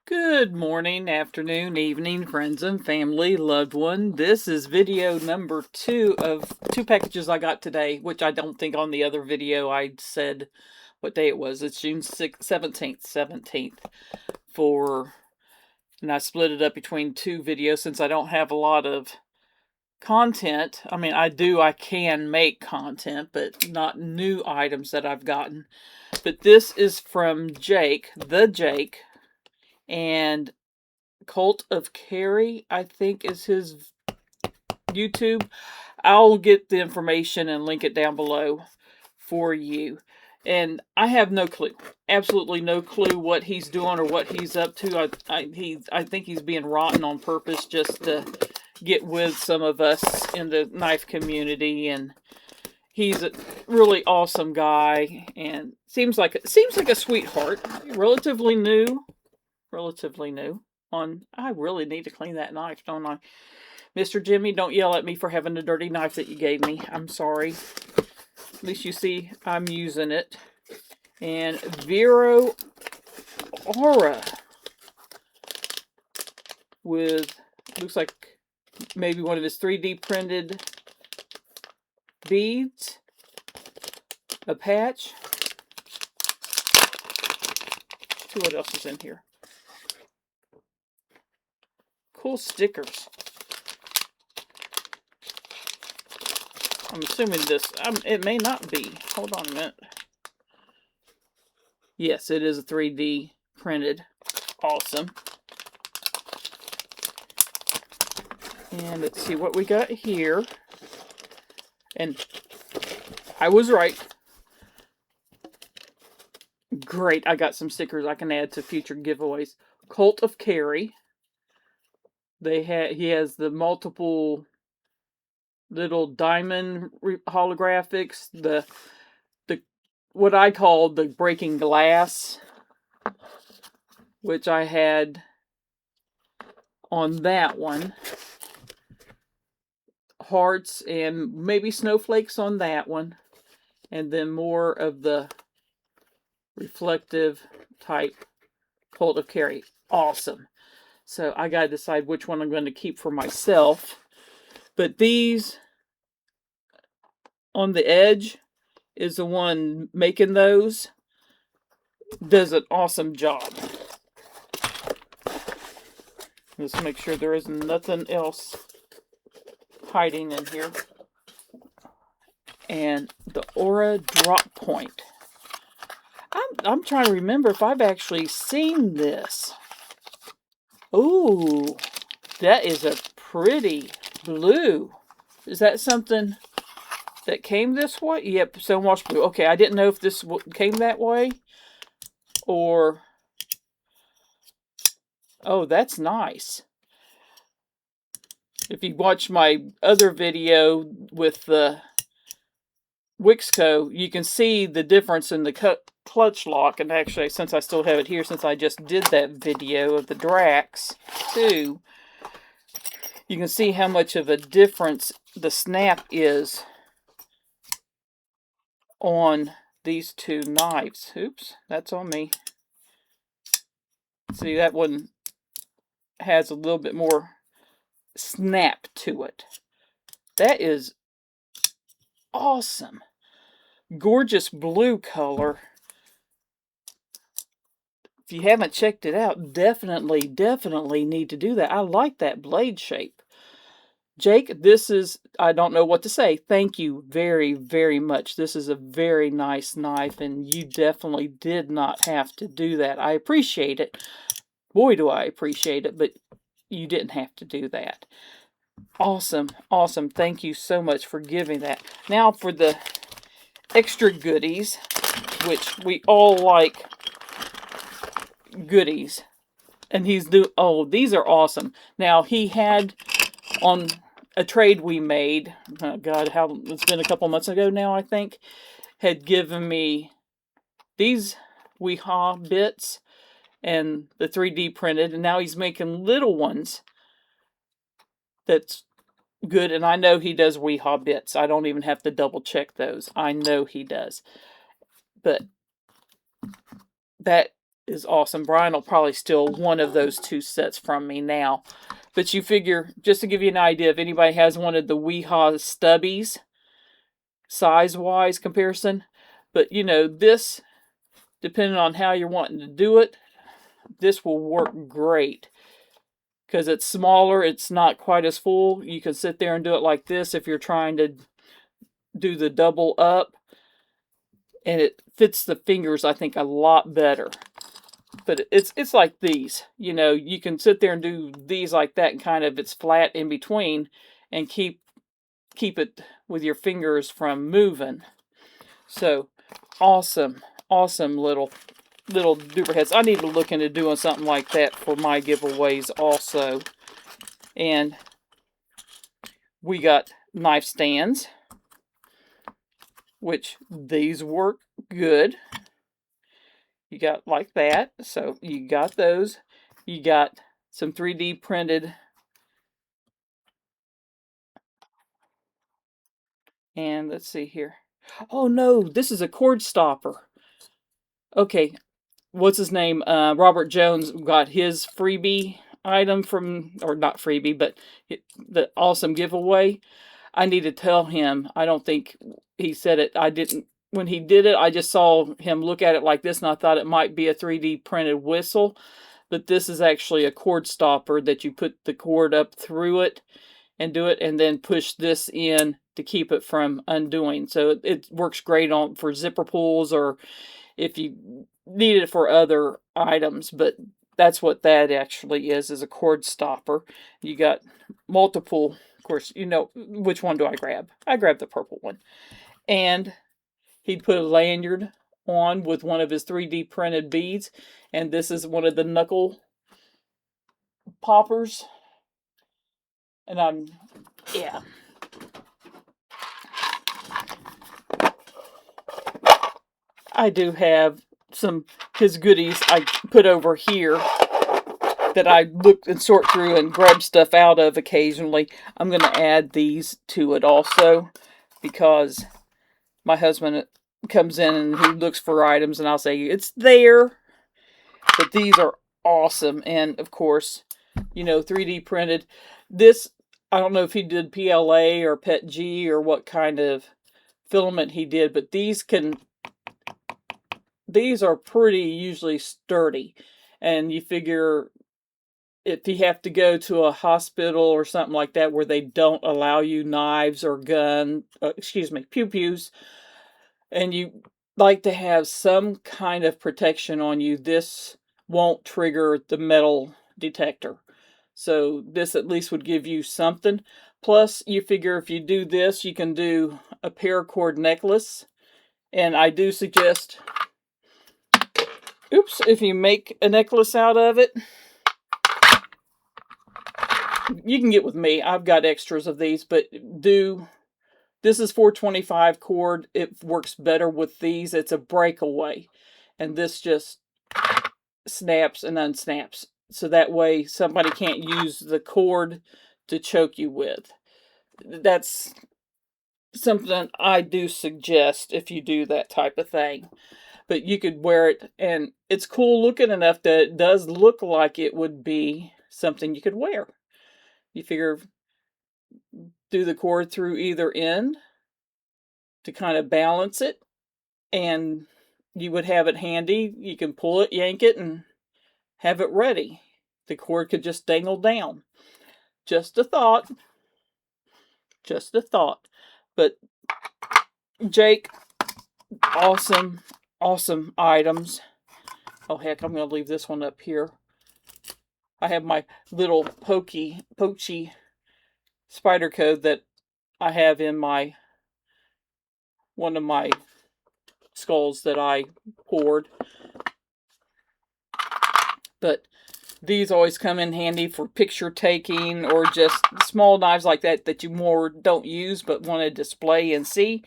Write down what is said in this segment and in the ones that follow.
Good morning, afternoon, evening, friends and family, loved one. This is video number 2 of 2 packages I got today, which I don't think on the other video I said what day it was. It's June 17th and I split it up between 2 videos since I don't have a lot of content. I mean, I can make content, but not new items that I've gotten. But this is from Jake, and Cult of Carrie, I think is his YouTube. I'll get the information and link it down below for you. And I have no clue, absolutely no clue what he's doing or what he's up to. I think he's being rotten on purpose just to get with some of us in the knife community. And he's a really awesome guy and seems like a sweetheart. Relatively new. I really need to clean that knife, don't I? Mr. Jimmy, don't yell at me for having a dirty knife that you gave me. I'm sorry. At least you see I'm using it. And Vero Aura with, looks like maybe one of his 3D printed beads. A patch. Let's see what else is in here. Cool stickers. I'm assuming this, it may not be. Hold on a minute. Yes, it is a 3D printed. Awesome. And let's see what we got here. And I was right. Great, I got some stickers I can add to future giveaways. Cult of Carrie. He has the multiple little diamond holographics, the what I call the breaking glass, which I had on that one. Hearts and maybe snowflakes on that one. And then more of the reflective type Cult of Carrie. Awesome. So I gotta decide which one I'm going to keep for myself. But these on the edge is the one making those. Does an awesome job. Let's make sure there isn't nothing else hiding in here. And the Aura Drop Point. I'm trying to remember if I've actually seen this. Ooh, that is a pretty blue. Is that something that came this way? Yep, Stonewash Blue. Okay, I didn't know if this came that way. Or... oh, that's nice. If you watch my other video with the Wixco, you can see the difference in the clutch lock. And actually, since I still have it here, since I just did that video of the Drax too, you can see how much of a difference the snap is on these two knives. Oops, that's on me. See, that one has a little bit more snap to it. That is awesome. Gorgeous blue color. If you haven't checked it out, definitely need to do that. I like that blade shape. Jake, this is, I don't know what to say. Thank you very, very much. This is a very nice knife, and you definitely did not have to do that. I appreciate it. Boy, do I appreciate it, but you didn't have to do that. Awesome, awesome. Thank you so much for giving that. Now for the extra goodies, which we all like goodies. And oh, these are awesome. Now, he had on a trade we made, oh God, it's been a couple months ago now, I think, had given me these Weehaw bits and the 3D printed, and now he's making little ones. That's good, and I know he does Weehaw bits. I don't even have to double check those. I know he does. But that is awesome. Brian will probably steal one of those 2 sets from me now. But you figure, just to give you an idea, if anybody has one of the Weehaw stubbies, size-wise comparison, but you know, this, depending on how you're wanting to do it, this will work great. Because it's smaller, it's not quite as full. You can sit there and do it like this if you're trying to do the double up. And it fits the fingers, I think, a lot better. But it's like these. You know, you can sit there and do these like that, and kind of it's flat in between, and keep it with your fingers from moving. So awesome little duper heads. I need to look into doing something like that for my giveaways also. And we got knife stands, which these work good. You got like that, so you got those. You got some 3D printed, and let's see here. Oh no, this is a cord stopper. Okay, what's his name? Robert Jones got his freebie item from, or not freebie, but the awesome giveaway. I need to tell him. I don't think he said it. I didn't. When he did it, I just saw him look at it like this, and I thought it might be a 3D printed whistle. But this is actually a cord stopper that you put the cord up through it and do it, and then push this in to keep it from undoing. So it works great for zipper pulls, or if you need it for other items. But that's what that actually is a cord stopper. You got multiple, of course, you know, which one do I grab? I grab the purple one. And he'd put a lanyard on with one of his 3D printed beads. And this is one of the knuckle poppers. And yeah. I do have some his goodies I put over here that I look and sort through and grab stuff out of occasionally. I'm going to add these to it also, because my husband comes in and he looks for items, and I'll say, it's there. But these are awesome. And of course, you know, 3D printed. This, I don't know if he did PLA or PETG or what kind of filament he did, but these are pretty usually sturdy. And you figure, if you have to go to a hospital or something like that where they don't allow you knives or pew-pews, and you like to have some kind of protection on you, this won't trigger the metal detector. So this at least would give you something. Plus, you figure if you do this, you can do a paracord necklace. And I do suggest, if you make a necklace out of it, you can get with me. I've got extras of these, but this is 425 cord. It works better with these. It's a breakaway. And this just snaps and unsnaps. So that way somebody can't use the cord to choke you with. That's something I do suggest if you do that type of thing. But you could wear it, and it's cool looking enough that it does look like it would be something you could wear. You figure, do the cord through either end to kind of balance it, and you would have it handy. You can pull it, yank it, and have it ready. The cord could just dangle down. Just a thought. Just a thought. But Jake, awesome items. Oh heck, I'm going to leave this one up here. I have my little poachy spider code that I have in one of my skulls that I poured. But these always come in handy for picture taking, or just small knives like that you more don't use but want to display and see.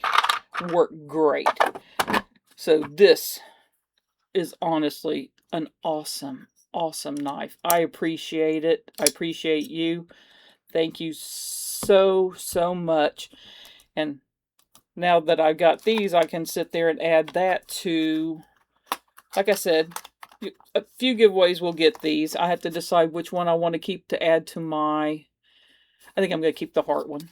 Work great. So this is honestly an awesome knife. I appreciate it. I appreciate you. Thank you so much. And now that I've got these, I can sit there and add that to, like I said, a few giveaways will get these. I have to decide which one I want to keep to add to my... I think I'm going to keep the heart one.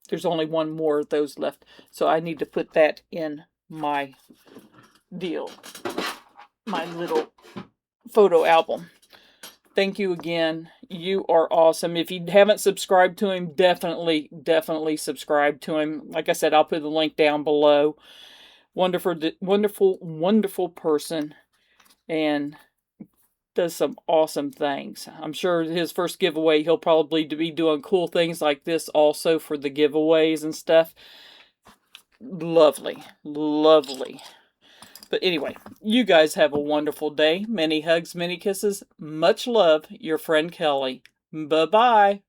There's only one more of those left, so I need to put that in my deal. My little photo album. Thank you again. You are awesome. If you haven't subscribed to him, definitely subscribe to him. Like I said, I'll put the link down below. Wonderful person, and does some awesome things. I'm sure his first giveaway, he'll probably be doing cool things like this also for the giveaways and stuff. Lovely. But anyway, you guys have a wonderful day. Many hugs, many kisses. Much love, your friend Kelly. Bye-bye.